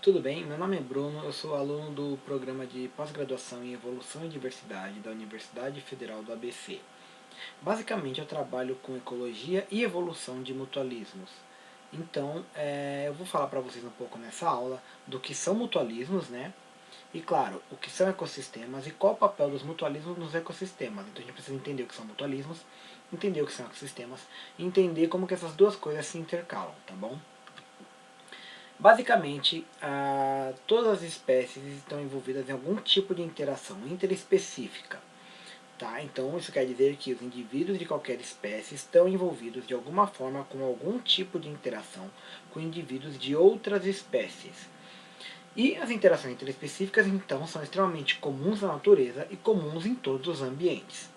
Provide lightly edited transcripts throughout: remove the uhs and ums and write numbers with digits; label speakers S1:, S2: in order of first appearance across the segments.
S1: Tudo bem? Meu nome é Bruno, eu sou aluno do programa de pós-graduação em Evolução e Diversidade da Universidade Federal do ABC. Basicamente, eu trabalho com ecologia e evolução de mutualismos. Então, eu vou falar para vocês um pouco nessa aula do que são mutualismos, né? E claro, o que são ecossistemas e qual o papel dos mutualismos nos ecossistemas. Então a gente precisa entender o que são mutualismos, entender o que são ecossistemas e entender como que essas duas coisas se intercalam, tá bom? Basicamente, todas as espécies estão envolvidas em algum tipo de interação interespecífica. Tá? Então, isso quer dizer que os indivíduos de qualquer espécie estão envolvidos de alguma forma com algum tipo de interação com indivíduos de outras espécies. E as interações interespecíficas, então, são extremamente comuns na natureza e comuns em todos os ambientes.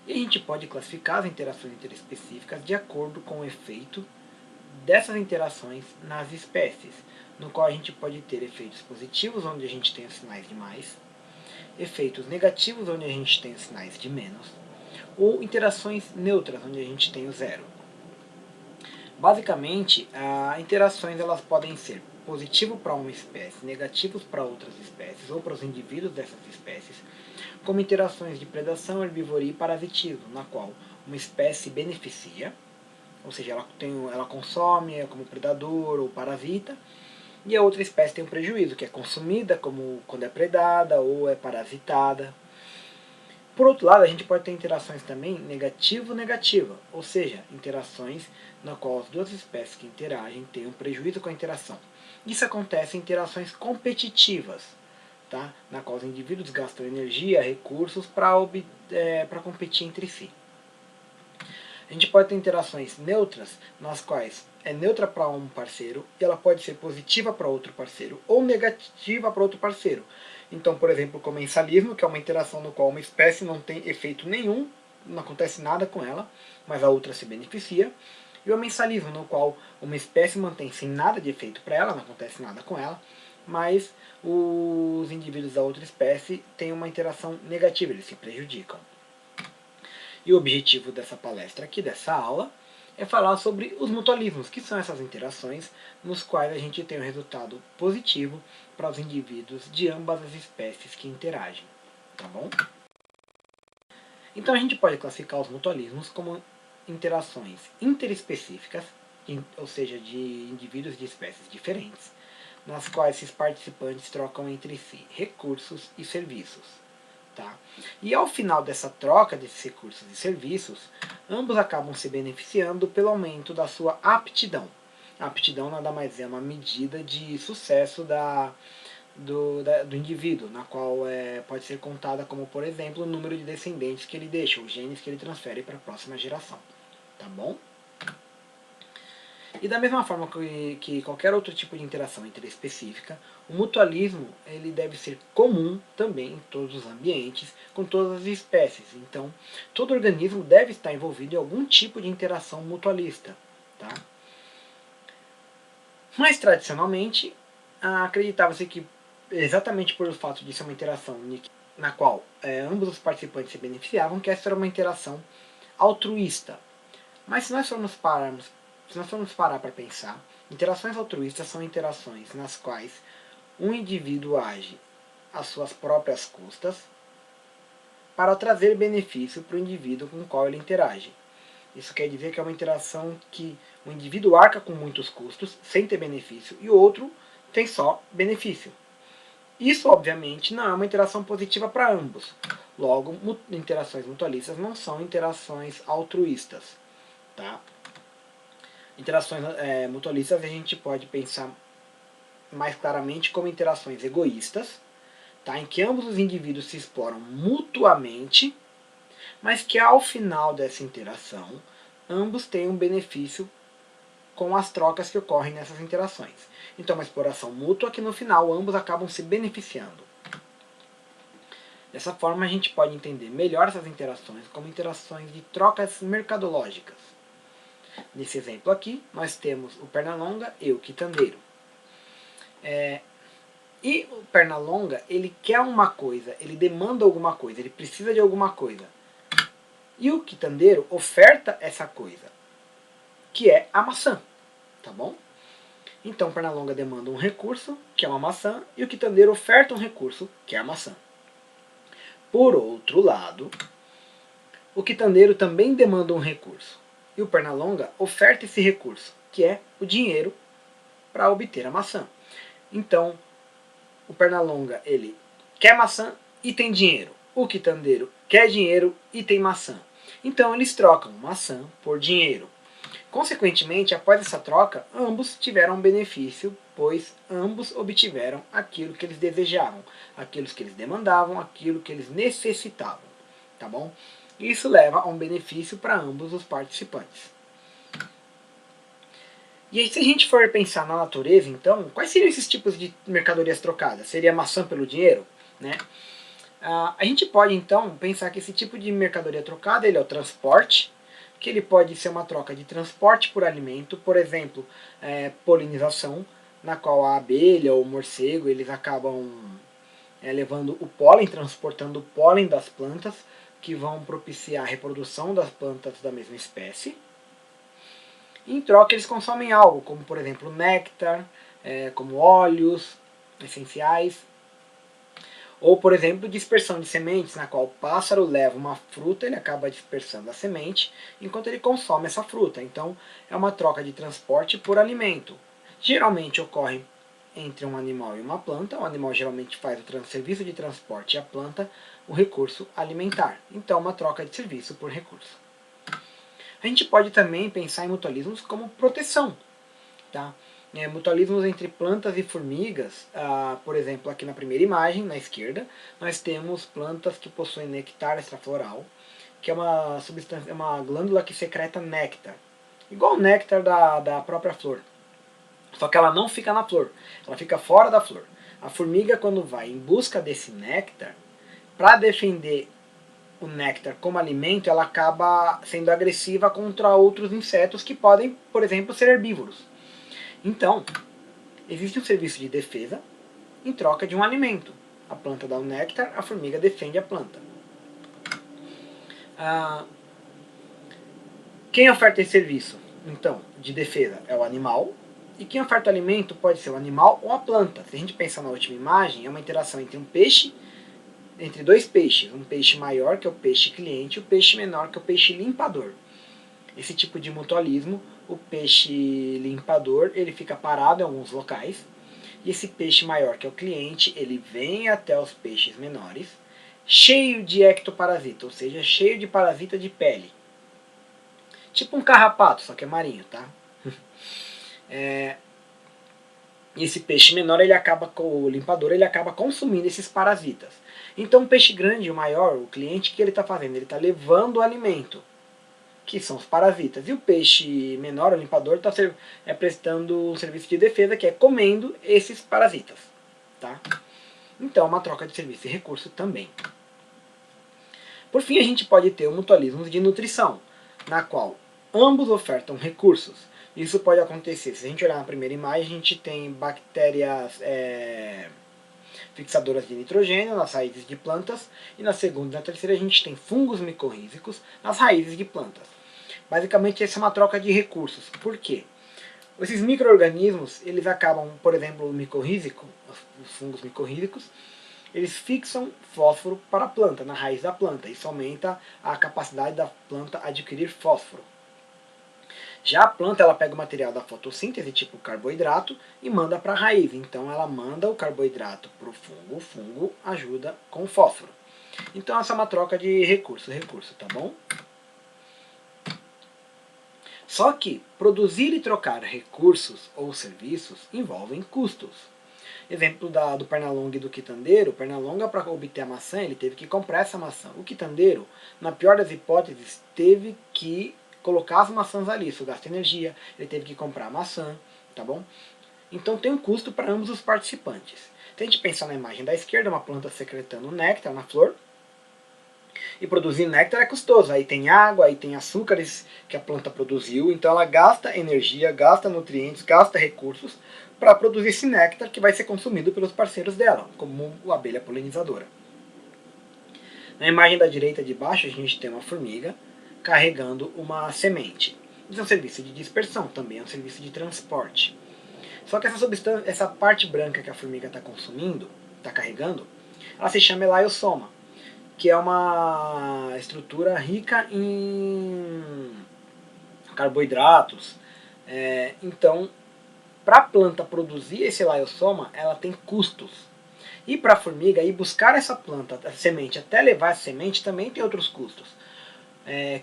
S1: E a gente pode classificar as interações interespecíficas de acordo com o efeito dessas interações nas espécies, no qual a gente pode ter efeitos positivos, onde a gente tem os sinais de mais, efeitos negativos, onde a gente tem os sinais de menos, ou interações neutras, onde a gente tem o zero. Basicamente, as interações elas podem ser positivo para uma espécie, negativos para outras espécies, ou para os indivíduos dessas espécies, como interações de predação, herbivoria e parasitismo, na qual uma espécie beneficia, ou seja, ela consome como predador ou parasita, e a outra espécie tem um prejuízo, que é consumida como quando é predada ou é parasitada. Por outro lado, a gente pode ter interações também negativo-negativa, ou seja, interações na qual as duas espécies que interagem têm um prejuízo com a interação. Isso acontece em interações competitivas, tá? Na qual os indivíduos gastam energia, recursos para competir entre si. A gente pode ter interações neutras, nas quais é neutra para um parceiro e ela pode ser positiva para outro parceiro ou negativa para outro parceiro. Então, por exemplo, o comensalismo, que é uma interação no qual uma espécie não tem efeito nenhum, não acontece nada com ela, mas a outra se beneficia. E o amensalismo, no qual uma espécie mantém sem nada de efeito para ela, não acontece nada com ela, mas os indivíduos da outra espécie têm uma interação negativa, eles se prejudicam. E o objetivo dessa palestra aqui, dessa aula, é falar sobre os mutualismos, que são essas interações nos quais a gente tem um resultado positivo para os indivíduos de ambas as espécies que interagem. Tá bom? Então a gente pode classificar os mutualismos como interações interespecíficas, ou seja, de indivíduos de espécies diferentes, nas quais esses participantes trocam entre si recursos e serviços. Tá? E ao final dessa troca desses recursos e serviços, ambos acabam se beneficiando pelo aumento da sua aptidão. A aptidão nada mais é uma medida de sucesso do indivíduo, na qual pode ser contada como, por exemplo, o número de descendentes que ele deixa, os genes que ele transfere para a próxima geração. Tá bom? E da mesma forma que qualquer outro tipo de interação interespecífica, o mutualismo ele deve ser comum também em todos os ambientes, com todas as espécies. Então, todo organismo deve estar envolvido em algum tipo de interação mutualista. Tá? Mas, tradicionalmente, acreditava-se que, exatamente por o fato de ser uma interação na qual ambos os participantes se beneficiavam, que essa era uma interação altruísta. Mas se nós formos parar para pensar, interações altruístas são interações nas quais um indivíduo age às suas próprias custas para trazer benefício para o indivíduo com o qual ele interage. Isso quer dizer que é uma interação que o indivíduo arca com muitos custos, sem ter benefício, e o outro tem só benefício. Isso, obviamente, não é uma interação positiva para ambos. Logo, interações mutualistas não são interações altruístas. Tá? Interações mutualistas a gente pode pensar mais claramente como interações egoístas, tá? Em que ambos os indivíduos se exploram mutuamente, mas que ao final dessa interação, ambos têm um benefício com as trocas que ocorrem nessas interações. Então, uma exploração mútua que no final ambos acabam se beneficiando. Dessa forma, a gente pode entender melhor essas interações como interações de trocas mercadológicas. Nesse exemplo aqui, nós temos o Pernalonga e o quitandeiro. E o Pernalonga, ele quer uma coisa, ele demanda alguma coisa, ele precisa de alguma coisa. E o quitandeiro oferta essa coisa, que é a maçã. Tá bom? Então o Pernalonga demanda um recurso, que é uma maçã, e o quitandeiro oferta um recurso, que é a maçã. Por outro lado, o quitandeiro também demanda um recurso, e o Pernalonga oferta esse recurso, que é o dinheiro, para obter a maçã. Então, o Pernalonga, ele quer maçã e tem dinheiro. O quitandeiro quer dinheiro e tem maçã. Então, eles trocam maçã por dinheiro. Consequentemente, após essa troca, ambos tiveram um benefício, pois ambos obtiveram aquilo que eles desejavam, aquilo que eles demandavam, aquilo que eles necessitavam. Tá bom? Isso leva a um benefício para ambos os participantes. E aí, se a gente for pensar na natureza, então, quais seriam esses tipos de mercadorias trocadas? Seria maçã pelo dinheiro? Né? A gente pode, então, pensar que esse tipo de mercadoria trocada ele é o transporte, que ele pode ser uma troca de transporte por alimento, por exemplo, polinização, na qual a abelha ou o morcego eles acabam levando o pólen, transportando o pólen das plantas, que vão propiciar a reprodução das plantas da mesma espécie. Em troca, eles consomem algo, como por exemplo néctar, como óleos essenciais, ou por exemplo dispersão de sementes, na qual o pássaro leva uma fruta, ele acaba dispersando a semente, enquanto ele consome essa fruta. Então é uma troca de transporte por alimento. Geralmente ocorre entre um animal e uma planta. O animal geralmente faz o serviço de transporte e a planta o recurso alimentar. Então uma troca de serviço por recurso. A gente pode também pensar em mutualismos como proteção. Tá? Mutualismos entre plantas e formigas, por exemplo, aqui na primeira imagem, na esquerda, nós temos plantas que possuem néctar extrafloral, que é uma substância, uma glândula que secreta néctar, igual o néctar da própria flor. Só que ela não fica na flor, ela fica fora da flor. A formiga, quando vai em busca desse néctar, para defender o néctar como alimento, ela acaba sendo agressiva contra outros insetos que podem, por exemplo, ser herbívoros. Então, existe um serviço de defesa em troca de um alimento. A planta dá o néctar, a formiga defende a planta. Quem oferta esse serviço, então, de defesa é o animal, e quem oferta o alimento pode ser o animal ou a planta. Se a gente pensar na última imagem, é uma interação entre um peixe, entre dois peixes, um peixe maior, que é o peixe cliente, e o peixe menor, que é o peixe limpador. Esse tipo de mutualismo, o peixe limpador, ele fica parado em alguns locais, e esse peixe maior, que é o cliente, ele vem até os peixes menores, cheio de ectoparasita, ou seja, cheio de parasita de pele. Tipo um carrapato, só que é marinho, tá? E esse peixe menor, o limpador, ele acaba consumindo esses parasitas. Então o peixe grande, o maior, o cliente, o que ele está fazendo? Ele está levando o alimento, que são os parasitas. E o peixe menor, o limpador, está prestando um serviço de defesa, que é comendo esses parasitas. Tá? Então, uma troca de serviço e recurso também. Por fim, a gente pode ter o mutualismo de nutrição, na qual ambos ofertam recursos. Isso pode acontecer, se a gente olhar na primeira imagem, a gente tem bactérias fixadoras de nitrogênio nas raízes de plantas, e na segunda e na terceira a gente tem fungos micorrízicos nas raízes de plantas. Basicamente, essa é uma troca de recursos. Por quê? Esses micro-organismos, eles acabam, por exemplo, o micorrízico, os fungos micorrízicos, eles fixam fósforo para a planta, na raiz da planta. Isso aumenta a capacidade da planta adquirir fósforo. Já a planta, ela pega o material da fotossíntese, tipo carboidrato, e manda para a raiz. Então ela manda o carboidrato para o fungo ajuda com o fósforo. Então essa é uma troca de recurso, tá bom? Só que produzir e trocar recursos ou serviços envolvem custos. Exemplo do Pernalonga e do quitandeiro, o Pernalonga, para obter a maçã, ele teve que comprar essa maçã. O quitandeiro, na pior das hipóteses, teve que colocar as maçãs ali, isso gasta energia, ele teve que comprar a maçã, tá bom? Então tem um custo para ambos os participantes. Se a gente pensar na imagem da esquerda, uma planta secretando néctar na flor, e produzir néctar é custoso. Aí tem água, aí tem açúcares que a planta produziu, então ela gasta energia, gasta nutrientes, gasta recursos para produzir esse néctar que vai ser consumido pelos parceiros dela, como a abelha polinizadora. Na imagem da direita de baixo, a gente tem uma formiga carregando uma semente. Isso é um serviço de dispersão, também é um serviço de transporte. Só que essa substância, essa parte branca que a formiga está consumindo, está carregando, ela se chama elaiosoma, que é uma estrutura rica em carboidratos. Então, para a planta produzir esse elaiosoma, ela tem custos. E para a formiga ir buscar essa planta, a semente, até levar essa semente, também tem outros custos.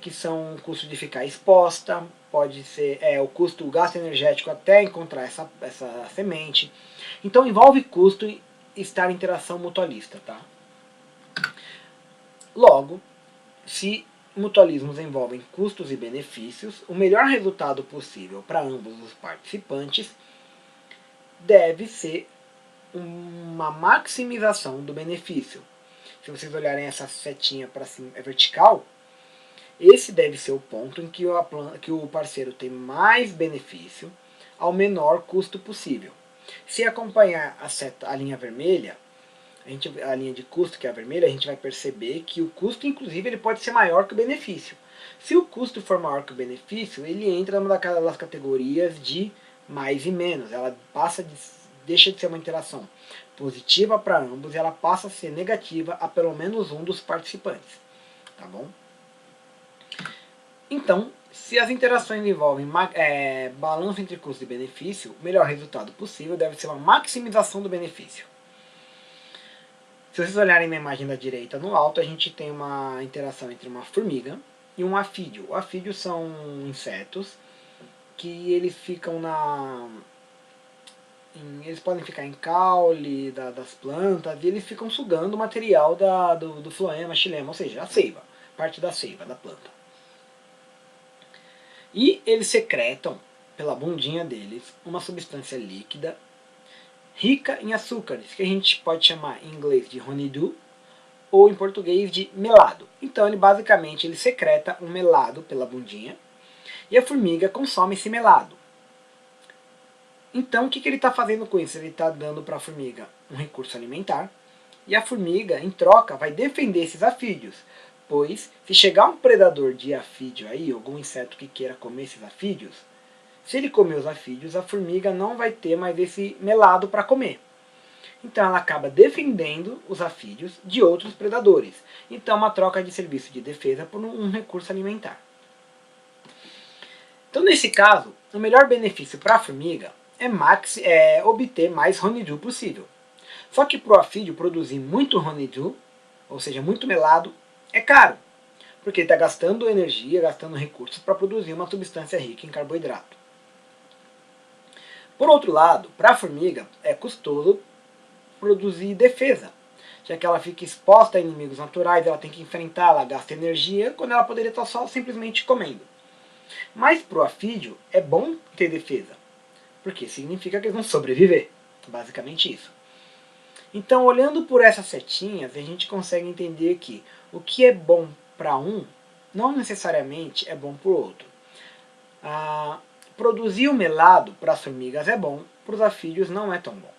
S1: Que são o custo de ficar exposta, pode ser o gasto energético até encontrar essa semente. Então envolve custo e estar em interação mutualista. Tá? Logo, se mutualismos envolvem custos e benefícios, o melhor resultado possível para ambos os participantes deve ser uma maximização do benefício. Se vocês olharem essa setinha para cima, é vertical, esse deve ser o ponto em que o parceiro tem mais benefício ao menor custo possível. Se acompanhar a linha vermelha, a linha de custo, que é a vermelha, a gente vai perceber que o custo, inclusive, ele pode ser maior que o benefício. Se o custo for maior que o benefício, ele entra numa daquelas categorias de mais e menos. Ela deixa de ser uma interação positiva para ambos e ela passa a ser negativa a pelo menos um dos participantes. Tá bom? Então, se as interações envolvem balanço entre custo e benefício, o melhor resultado possível deve ser uma maximização do benefício. Se vocês olharem na imagem da direita no alto, a gente tem uma interação entre uma formiga e um afídeo. O afídeo são insetos que eles ficam eles podem ficar em caule das plantas e eles ficam sugando o material do floema, xilema, ou seja, a seiva, parte da seiva da planta. E eles secretam, pela bundinha deles, uma substância líquida rica em açúcares, que a gente pode chamar em inglês de honeydew, ou em português de melado. Então ele secreta um melado pela bundinha, e a formiga consome esse melado. Então o que ele está fazendo com isso? Ele está dando para a formiga um recurso alimentar, e a formiga, em troca, vai defender esses afídeos. Pois, se chegar um predador de afídeo aí, algum inseto que queira comer esses afídeos, se ele comer os afídeos, a formiga não vai ter mais esse melado para comer. Então ela acaba defendendo os afídeos de outros predadores. Então uma troca de serviço de defesa por um recurso alimentar. Então nesse caso, o melhor benefício para a formiga é obter mais honeydew possível. Só que para o afídeo produzir muito honeydew, ou seja, muito melado, é caro, porque ele está gastando energia, gastando recursos para produzir uma substância rica em carboidrato. Por outro lado, para a formiga é custoso produzir defesa, já que ela fica exposta a inimigos naturais, ela tem que enfrentar, ela gasta energia, quando ela poderia estar só simplesmente comendo. Mas para o afídeo é bom ter defesa, porque significa que eles vão sobreviver, basicamente isso. Então, olhando por essas setinhas, a gente consegue entender que o que é bom para um, não necessariamente é bom para o outro. Produzir o melado para as formigas é bom, para os afídeos não é tão bom.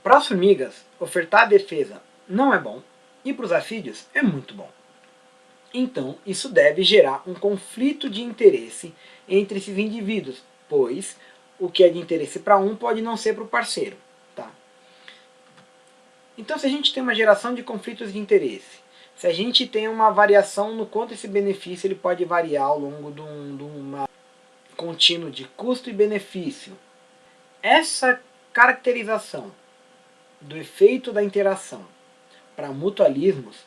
S1: Para as formigas, ofertar defesa não é bom, e para os afídeos é muito bom. Então, isso deve gerar um conflito de interesse entre esses indivíduos, pois o que é de interesse para um pode não ser para o parceiro. Tá? Então, se a gente tem uma geração de conflitos de interesse, se a gente tem uma variação no quanto esse benefício ele pode variar ao longo de uma contínuo de custo e benefício, essa caracterização do efeito da interação para mutualismos,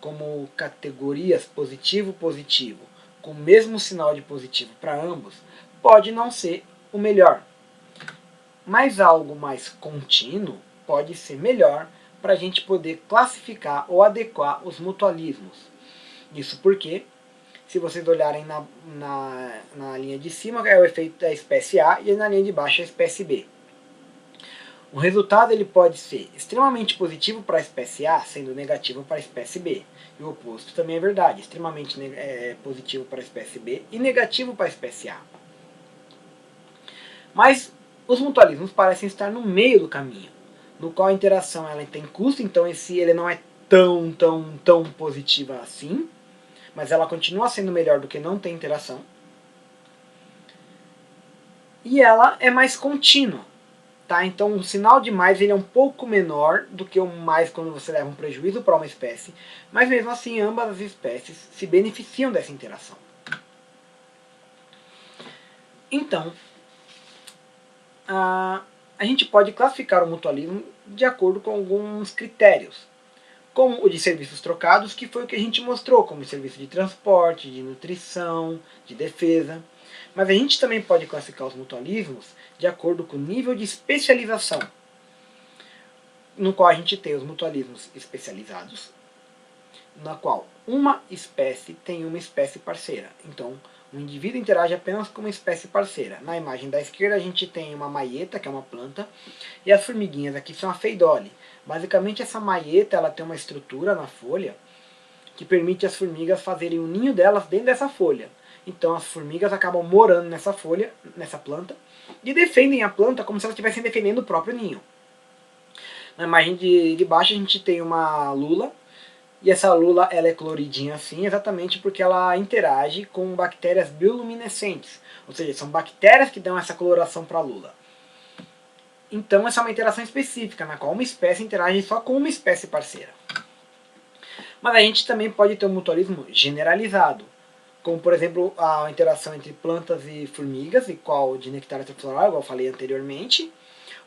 S1: como categorias positivo-positivo, com o mesmo sinal de positivo para ambos, pode não ser o melhor. Mas algo mais contínuo pode ser melhor para a gente poder classificar ou adequar os mutualismos. Isso porque, se vocês olharem na linha de cima, é o efeito da espécie A, e na linha de baixo é a espécie B. O resultado ele pode ser extremamente positivo para a espécie A, sendo negativo para a espécie B. E o oposto também é verdade, extremamente positivo para a espécie B e negativo para a espécie A. Mas os mutualismos parecem estar no meio do caminho, no qual a interação ela tem custo, então ele não é tão positiva assim, mas ela continua sendo melhor do que não ter interação. e ela é mais contínua. Tá? Então o sinal de mais ele é um pouco menor do que o mais quando você leva um prejuízo para uma espécie, mas mesmo assim ambas as espécies se beneficiam dessa interação. Então, a gente pode classificar o mutualismo de acordo com alguns critérios, como o de serviços trocados, que foi o que a gente mostrou, como serviço de transporte, de nutrição, de defesa. Mas a gente também pode classificar os mutualismos de acordo com o nível de especialização, no qual a gente tem os mutualismos especializados, na qual uma espécie tem uma espécie parceira. Então, o indivíduo interage apenas com uma espécie parceira. Na imagem da esquerda a gente tem uma maieta, que é uma planta, e as formiguinhas aqui são a feidole. Basicamente essa maieta ela tem uma estrutura na folha que permite às formigas fazerem o ninho delas dentro dessa folha. Então as formigas acabam morando nessa folha, nessa planta, e defendem a planta como se elas estivessem defendendo o próprio ninho. Na imagem de baixo a gente tem uma lula, e essa lula ela é coloridinha assim exatamente porque ela interage com bactérias bioluminescentes, ou seja, são bactérias que dão essa coloração para a lula. Então essa é uma interação específica, na qual uma espécie interage só com uma espécie parceira. Mas a gente também pode ter um mutualismo generalizado, como por exemplo a interação entre plantas e formigas, igual de nectar floral, igual eu falei anteriormente,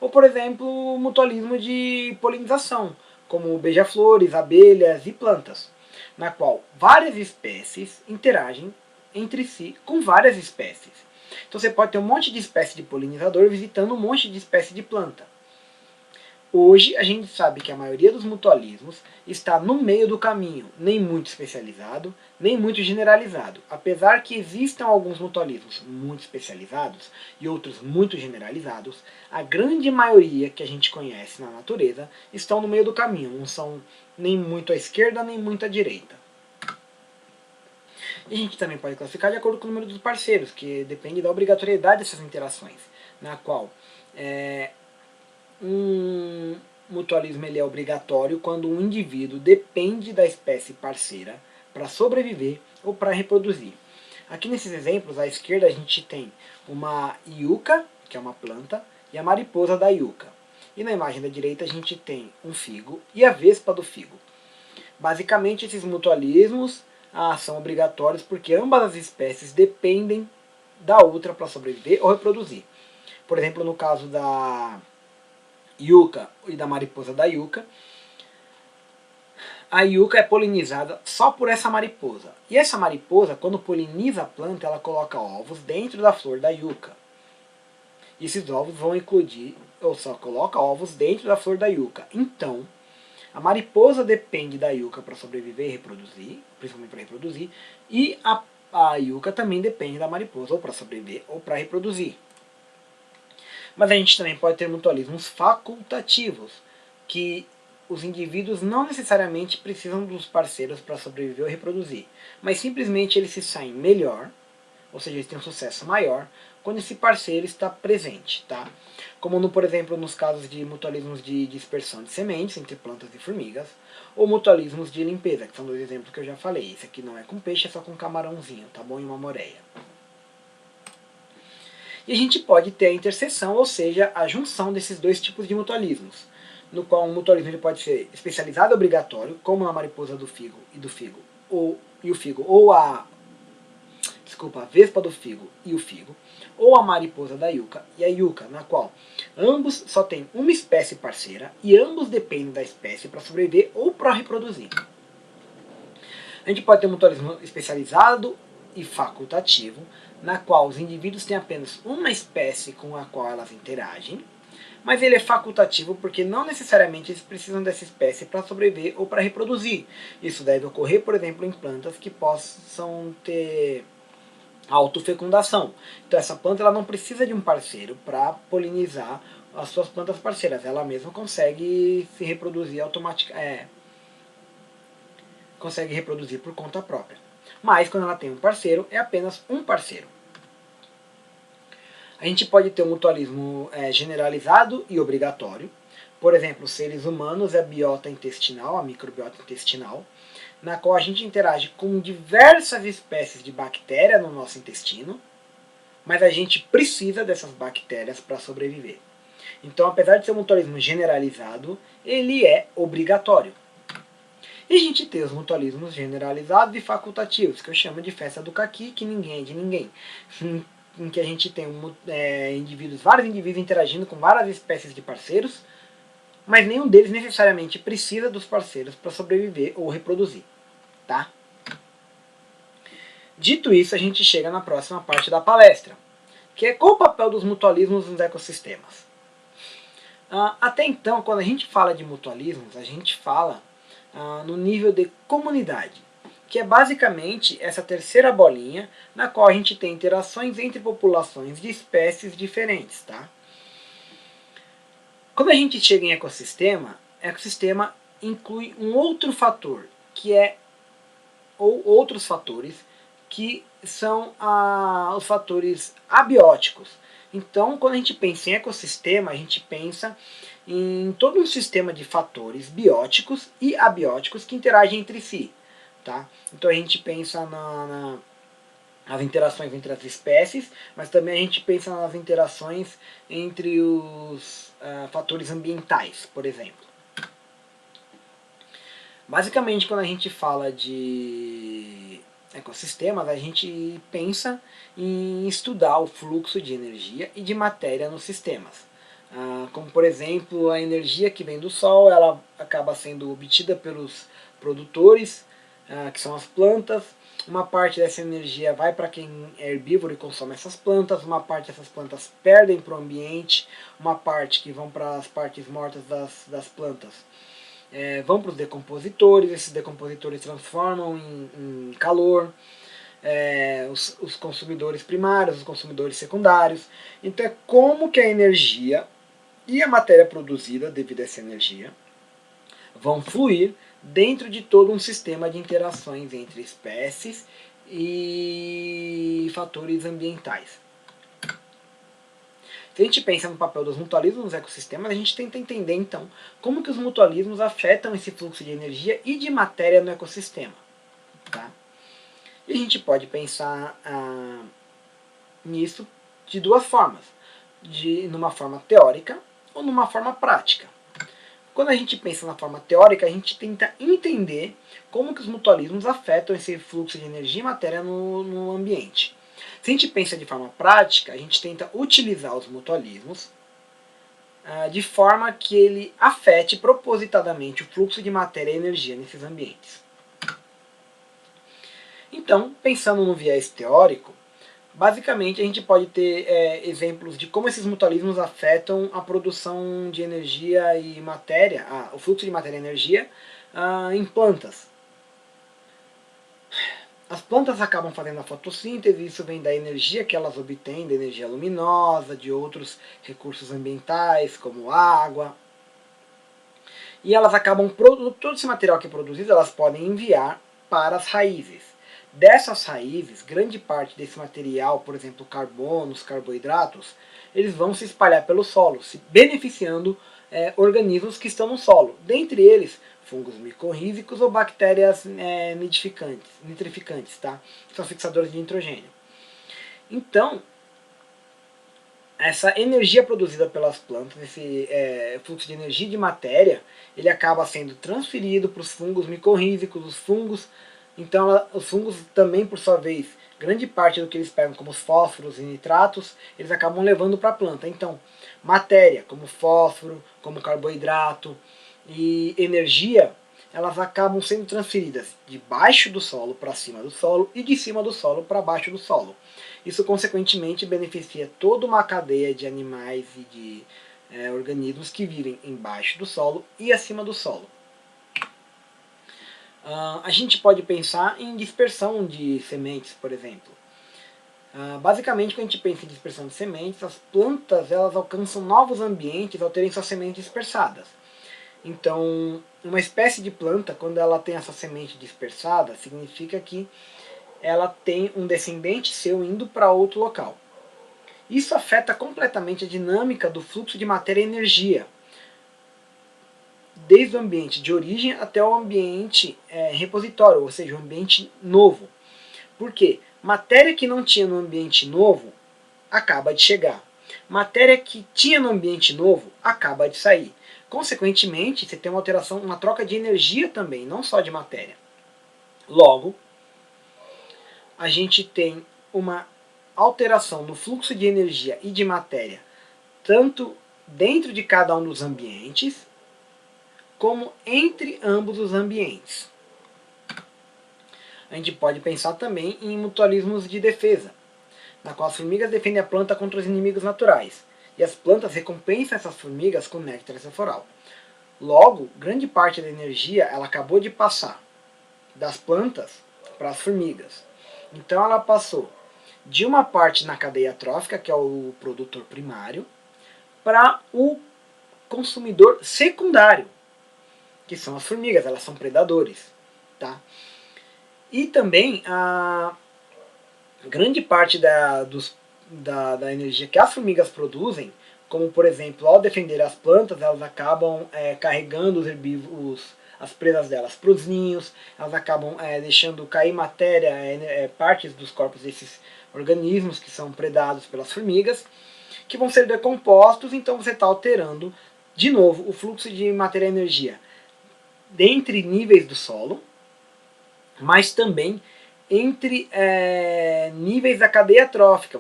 S1: ou por exemplo o mutualismo de polinização, como beija-flores, abelhas e plantas, na qual várias espécies interagem entre si com várias espécies. Então você pode ter um monte de espécie de polinizador visitando um monte de espécie de planta. Hoje a gente sabe que a maioria dos mutualismos está no meio do caminho, nem muito especializado, nem muito generalizado. Apesar que existam alguns mutualismos muito especializados e outros muito generalizados, a grande maioria que a gente conhece na natureza estão no meio do caminho, não são nem muito à esquerda nem muito à direita. E a gente também pode classificar de acordo com o número dos parceiros, que depende da obrigatoriedade dessas interações, na qual um mutualismo ele é obrigatório quando um indivíduo depende da espécie parceira para sobreviver ou para reproduzir. Aqui nesses exemplos, à esquerda a gente tem uma iuca, que é uma planta, e a mariposa da iuca. E na imagem da direita a gente tem um figo e a vespa do figo. Basicamente esses mutualismos são obrigatórios porque ambas as espécies dependem da outra para sobreviver ou reproduzir. Por exemplo, no caso da iuca e da mariposa da iuca, a iuca é polinizada só por essa mariposa. E essa mariposa, quando poliniza a planta, ela coloca ovos dentro da flor da iuca. E esses ovos vão eclodir, ou só coloca ovos dentro da flor da iuca. Então, a mariposa depende da iuca para sobreviver e reproduzir, principalmente para reproduzir, e a iuca também depende da mariposa ou para sobreviver ou para reproduzir. Mas a gente também pode ter mutualismos facultativos, que os indivíduos não necessariamente precisam dos parceiros para sobreviver ou reproduzir, mas simplesmente eles se saem melhor, ou seja, eles têm um sucesso maior, quando esse parceiro está presente. Tá? Como, por exemplo, nos casos de mutualismos de dispersão de sementes entre plantas e formigas, ou mutualismos de limpeza, que são dois exemplos que eu já falei. Esse aqui não é com peixe, é só com camarãozinho, tá bom? E uma moreia. E a gente pode ter a interseção, ou seja, a junção desses dois tipos de mutualismos, no qual um mutualismo ele pode ser especializado e obrigatório, como na mariposa do figo e do figo, ou a vespa do figo e o figo, ou a mariposa da iuca e a iuca, na qual ambos só têm uma espécie parceira e ambos dependem da espécie para sobreviver ou para reproduzir. A gente pode ter um mutualismo especializado e facultativo, na qual os indivíduos têm apenas uma espécie com a qual elas interagem, mas ele é facultativo porque não necessariamente eles precisam dessa espécie para sobreviver ou para reproduzir. Isso deve ocorrer, por exemplo, em plantas que possam ter autofecundação. Então essa planta ela não precisa de um parceiro para polinizar as suas plantas parceiras. Ela mesma consegue se reproduzir automaticamente, consegue reproduzir por conta própria. Mas quando ela tem um parceiro, é apenas um parceiro. A gente pode ter um mutualismo generalizado e obrigatório. Por exemplo, seres humanos é a biota intestinal, a microbiota intestinal, na qual a gente interage com diversas espécies de bactéria no nosso intestino. mas a gente precisa dessas bactérias para sobreviver. Então, apesar de ser um mutualismo generalizado, ele é obrigatório. E a gente tem os mutualismos generalizados e facultativos, que eu chamo de festa do caqui, que ninguém é de ninguém. Em que a gente tem vários indivíduos interagindo com várias espécies de parceiros, mas nenhum deles necessariamente precisa dos parceiros para sobreviver ou reproduzir. Tá? Dito isso, a gente chega na próxima parte da palestra, que é qual o papel dos mutualismos nos ecossistemas. Até então, quando a gente fala de mutualismos, a gente fala no nível de comunidade, que é basicamente essa terceira bolinha na qual a gente tem interações entre populações de espécies diferentes. Tá? Quando a gente chega em ecossistema inclui um outro fator, ou outros fatores, que são os fatores abióticos. Então, quando a gente pensa em ecossistema, a gente pensa em todo um sistema de fatores bióticos e abióticos que interagem entre si. Tá? Então a gente pensa nas interações entre as espécies, mas também a gente pensa nas interações entre os fatores ambientais, por exemplo. Basicamente, quando a gente fala de ecossistemas, a gente pensa em estudar o fluxo de energia e de matéria nos sistemas. Como, por exemplo, a energia que vem do Sol, ela acaba sendo obtida pelos produtores, que são as plantas. Uma parte dessa energia vai para quem é herbívoro e consome essas plantas, uma parte dessas plantas perdem para o ambiente, uma parte que vão para as partes mortas das plantas vão para os decompositores, esses decompositores transformam em calor, os consumidores primários, os consumidores secundários. Então é como que a energia e a matéria produzida devido a essa energia vão fluir dentro de todo um sistema de interações entre espécies e fatores ambientais. Se a gente pensa no papel dos mutualismos nos ecossistemas, a gente tenta entender então como que os mutualismos afetam esse fluxo de energia e de matéria no ecossistema. Tá? E a gente pode pensar nisso de duas formas, numa forma teórica ou numa forma prática. Quando a gente pensa na forma teórica, a gente tenta entender como que os mutualismos afetam esse fluxo de energia e matéria no ambiente. Se a gente pensa de forma prática, a gente tenta utilizar os mutualismos de forma que ele afete propositadamente o fluxo de matéria e energia nesses ambientes. Então, pensando no viés teórico, basicamente a gente pode ter exemplos de como esses mutualismos afetam a produção de energia e matéria, o fluxo de matéria e energia em plantas. As plantas acabam fazendo a fotossíntese, isso vem da energia que elas obtêm, da energia luminosa, de outros recursos ambientais, como água. E elas acabam, todo esse material que é produzido, elas podem enviar para as raízes. Dessas raízes, grande parte desse material, por exemplo, carbonos, carboidratos, eles vão se espalhar pelo solo, se beneficiando organismos que estão no solo. Dentre eles, fungos micorrízicos ou bactérias nitrificantes, tá? Que são fixadores de nitrogênio. Então, essa energia produzida pelas plantas, esse fluxo de energia e de matéria, ele acaba sendo transferido para os fungos micorrízicos, os fungos. Então, os fungos também, por sua vez, grande parte do que eles pegam, como os fósforos e nitratos, eles acabam levando para a planta. Então, matéria, como fósforo, como carboidrato e energia, elas acabam sendo transferidas de baixo do solo para cima do solo e de cima do solo para baixo do solo. Isso, consequentemente, beneficia toda uma cadeia de animais e de organismos que vivem embaixo do solo e acima do solo. A gente pode pensar em dispersão de sementes, por exemplo. Basicamente, quando a gente pensa em dispersão de sementes, as plantas elas alcançam novos ambientes ao terem suas sementes dispersadas. Então, uma espécie de planta, quando ela tem essa semente dispersada, significa que ela tem um descendente seu indo para outro local. Isso afeta completamente a dinâmica do fluxo de matéria e energia, desde o ambiente de origem até o ambiente repositório, ou seja, o ambiente novo. Por quê? Matéria que não tinha no ambiente novo, acaba de chegar. Matéria que tinha no ambiente novo acaba de sair. Consequentemente, você tem uma alteração, uma troca de energia também, não só de matéria. Logo, a gente tem uma alteração no fluxo de energia e de matéria, tanto dentro de cada um dos ambientes, como entre ambos os ambientes. A gente pode pensar também em mutualismos de defesa, na qual as formigas defendem a planta contra os inimigos naturais, e as plantas recompensam essas formigas com néctar floral. Logo, grande parte da energia ela acabou de passar das plantas para as formigas. Então ela passou de uma parte na cadeia trófica, que é o produtor primário, para o consumidor secundário, que são as formigas, elas são predadores. Tá? E também a grande parte da energia que as formigas produzem, como por exemplo, ao defender as plantas, elas acabam carregando os herbívoros, as presas delas para os ninhos, elas acabam deixando cair matéria, partes dos corpos desses organismos que são predados pelas formigas, que vão ser decompostos, então você está alterando de novo o fluxo de matéria e energia dentre níveis do solo, mas também entre níveis da cadeia trófica.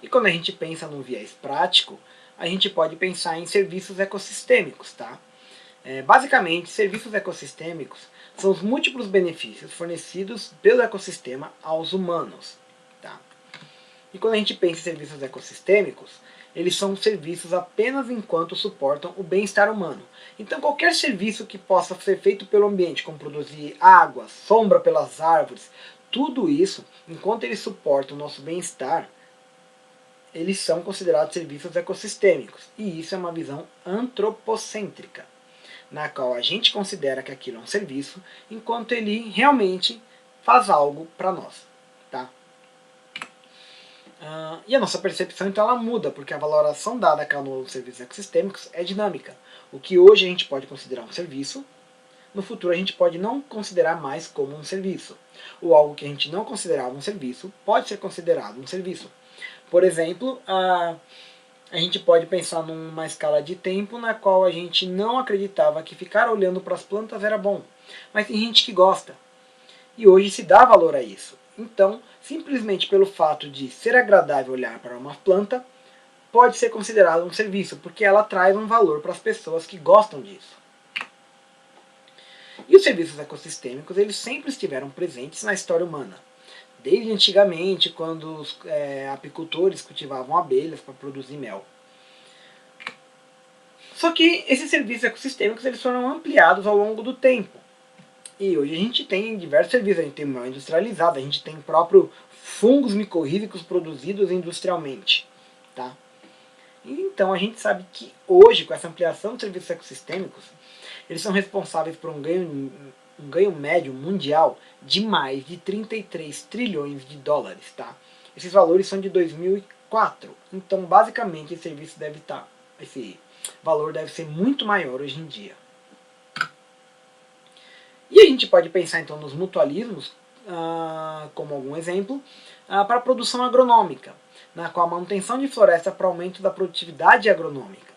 S1: E quando a gente pensa num viés prático, a gente pode pensar em serviços ecossistêmicos. Tá? Basicamente, serviços ecossistêmicos são os múltiplos benefícios fornecidos pelo ecossistema aos humanos. Tá? E quando a gente pensa em serviços ecossistêmicos, eles são serviços apenas enquanto suportam o bem-estar humano. Então qualquer serviço que possa ser feito pelo ambiente, como produzir água, sombra pelas árvores, tudo isso, enquanto eles suportam o nosso bem-estar, eles são considerados serviços ecossistêmicos. E isso é uma visão antropocêntrica, na qual a gente considera que aquilo é um serviço, enquanto ele realmente faz algo para nós. Tá? E a nossa percepção então ela muda, porque a valoração dada a cada um dos serviços ecossistêmicos é dinâmica. O que hoje a gente pode considerar um serviço, no futuro a gente pode não considerar mais como um serviço. Ou algo que a gente não considerava um serviço pode ser considerado um serviço. Por exemplo, a gente pode pensar numa escala de tempo na qual a gente não acreditava que ficar olhando para as plantas era bom. Mas tem gente que gosta. E hoje se dá valor a isso. Então, simplesmente pelo fato de ser agradável olhar para uma planta, pode ser considerado um serviço, porque ela traz um valor para as pessoas que gostam disso. E os serviços ecossistêmicos, eles sempre estiveram presentes na história humana. Desde antigamente, quando os apicultores cultivavam abelhas para produzir mel. Só que esses serviços ecossistêmicos eles foram ampliados ao longo do tempo. E hoje a gente tem diversos serviços, a gente tem mel industrializado, a gente tem próprio fungos micorrízicos produzidos industrialmente. Tá? Então a gente sabe que hoje, com essa ampliação dos serviços ecossistêmicos, eles são responsáveis por um ganho médio mundial de mais de 33 trilhões de dólares. Tá? Esses valores são de 2004, então basicamente esse valor deve ser muito maior hoje em dia. E a gente pode pensar então nos mutualismos, como algum exemplo, para a produção agronômica, na qual a manutenção de floresta para aumento da produtividade agronômica.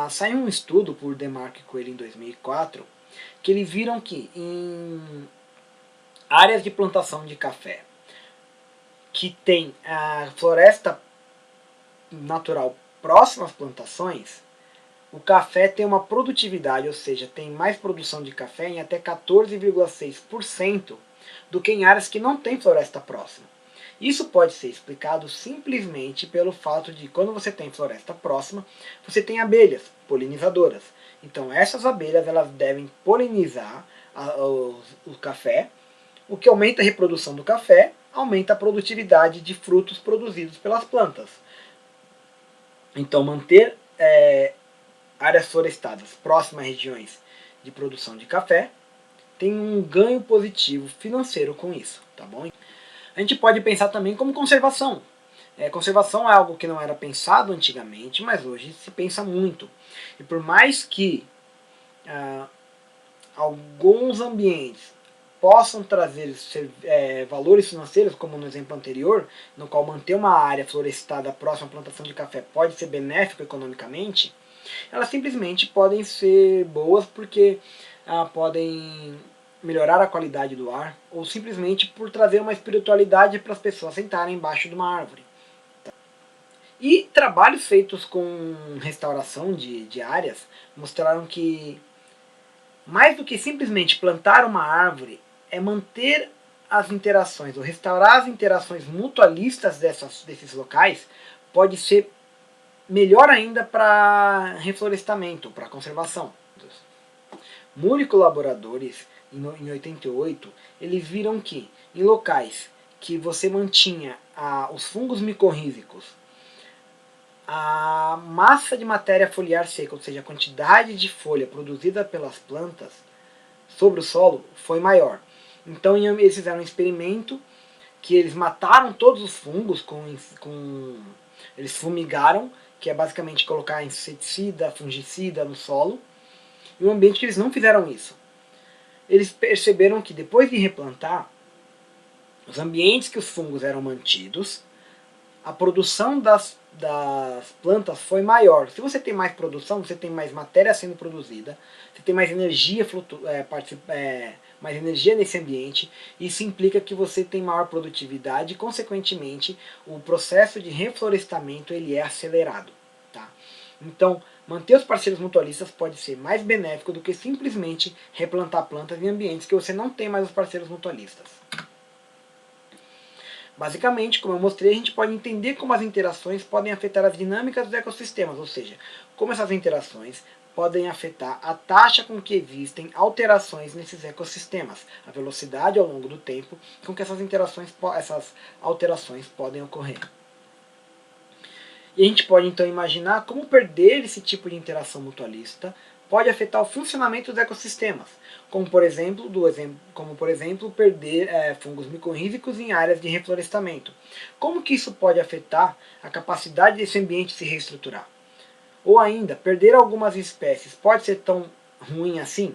S1: Saiu um estudo por Demarco e Coelho em 2004, que eles viram que em áreas de plantação de café que tem a floresta natural próxima às plantações, o café tem uma produtividade, ou seja, tem mais produção de café em até 14,6% do que em áreas que não tem floresta próxima. Isso pode ser explicado simplesmente pelo fato de quando você tem floresta próxima, você tem abelhas polinizadoras. Então essas abelhas elas devem polinizar o café, o que aumenta a reprodução do café, aumenta a produtividade de frutos produzidos pelas plantas. Então manter áreas florestadas próximas a regiões de produção de café tem um ganho positivo financeiro com isso, tá bom? A gente pode pensar também como conservação. Conservação é algo que não era pensado antigamente, mas hoje se pensa muito. E por mais que alguns ambientes possam trazer valores financeiros, como no exemplo anterior, no qual manter uma área florestada próxima à plantação de café pode ser benéfico economicamente, elas simplesmente podem ser boas porque podem melhorar a qualidade do ar, ou simplesmente por trazer uma espiritualidade para as pessoas sentarem embaixo de uma árvore. E trabalhos feitos com restauração de áreas mostraram que mais do que simplesmente plantar uma árvore, é manter as interações, ou restaurar as interações mutualistas desses locais, pode ser melhor ainda para reflorestamento, para conservação. Moore e colaboradores, em 88, eles viram que em locais que você mantinha os fungos micorrízicos, a massa de matéria foliar seca, ou seja, a quantidade de folha produzida pelas plantas sobre o solo foi maior. Então eles fizeram um experimento que eles mataram todos os fungos, eles fumigaram, que é basicamente colocar inseticida, fungicida no solo, e um ambiente que eles não fizeram isso. Eles perceberam que depois de replantar, os ambientes que os fungos eram mantidos, a produção das plantas foi maior. Se você tem mais produção, você tem mais matéria sendo produzida, você tem mais energia, mais energia nesse ambiente, isso implica que você tem maior produtividade e, consequentemente, o processo de reflorestamento ele é acelerado. Tá? Então, manter os parceiros mutualistas pode ser mais benéfico do que simplesmente replantar plantas em ambientes que você não tem mais os parceiros mutualistas. Basicamente, como eu mostrei, a gente pode entender como as interações podem afetar as dinâmicas dos ecossistemas, ou seja, como essas interações podem afetar a taxa com que existem alterações nesses ecossistemas, a velocidade ao longo do tempo com que essas alterações podem ocorrer. E a gente pode então imaginar como perder esse tipo de interação mutualista pode afetar o funcionamento dos ecossistemas, como por exemplo perder fungos micorrízicos em áreas de reflorestamento. Como que isso pode afetar a capacidade desse ambiente se reestruturar? Ou ainda, perder algumas espécies pode ser tão ruim assim?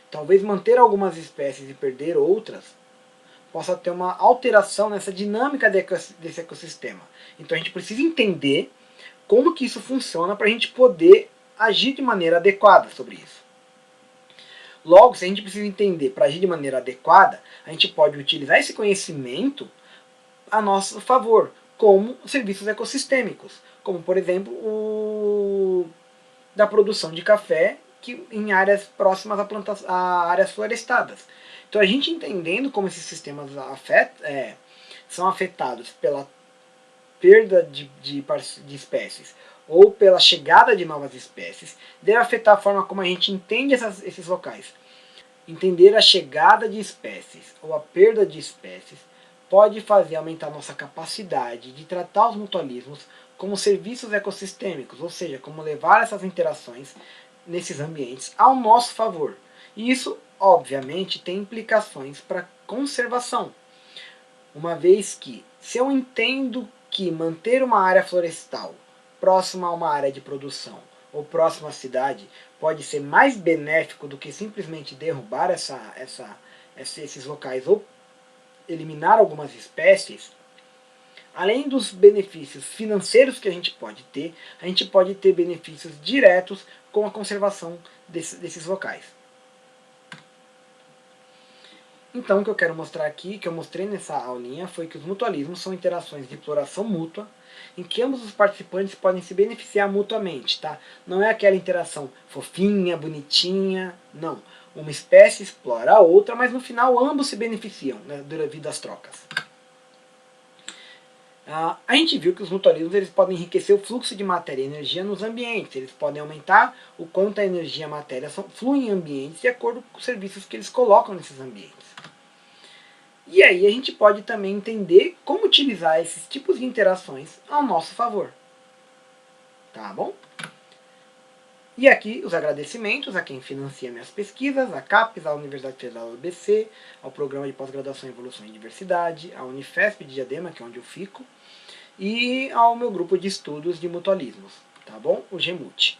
S1: Talvez manter algumas espécies e perder outras possa ter uma alteração nessa dinâmica desse ecossistema. Então a gente precisa entender como que isso funciona para a gente poder agir de maneira adequada sobre isso. Logo, se a gente precisa entender para agir de maneira adequada, a gente pode utilizar esse conhecimento a nosso favor, como serviços ecossistêmicos, como por exemplo o da produção de café em áreas próximas a áreas florestadas. Então a gente entendendo como esses sistemas são afetados pela perda de espécies ou pela chegada de novas espécies, deve afetar a forma como a gente entende esses locais. Entender a chegada de espécies ou a perda de espécies pode fazer aumentar nossa capacidade de tratar os mutualismos como serviços ecossistêmicos, ou seja, como levar essas interações nesses ambientes ao nosso favor. E isso, obviamente, tem implicações para a conservação, uma vez que, se eu entendo que manter uma área florestal próxima a uma área de produção ou próxima à cidade pode ser mais benéfico do que simplesmente derrubar esses locais ou eliminar algumas espécies, além dos benefícios financeiros que a gente pode ter benefícios diretos com a conservação desses locais. Então o que eu quero mostrar aqui, que eu mostrei nessa aulinha, foi que os mutualismos são interações de exploração mútua, em que ambos os participantes podem se beneficiar mutuamente, tá? Não é aquela interação fofinha, bonitinha, não. Uma espécie explora a outra, mas no final ambos se beneficiam, né, devido às trocas. A gente viu que os mutualismos eles podem enriquecer o fluxo de matéria e energia nos ambientes, eles podem aumentar o quanto a energia e a matéria fluem em ambientes de acordo com os serviços que eles colocam nesses ambientes. E aí a gente pode também entender como utilizar esses tipos de interações ao nosso favor. Tá bom? E aqui os agradecimentos a quem financia minhas pesquisas, a CAPES, a Universidade Federal do ABC, ao Programa de Pós-Graduação em Evolução e Diversidade, a Unifesp de Diadema, que é onde eu fico, e ao meu grupo de estudos de mutualismos, tá bom? O GEMUT.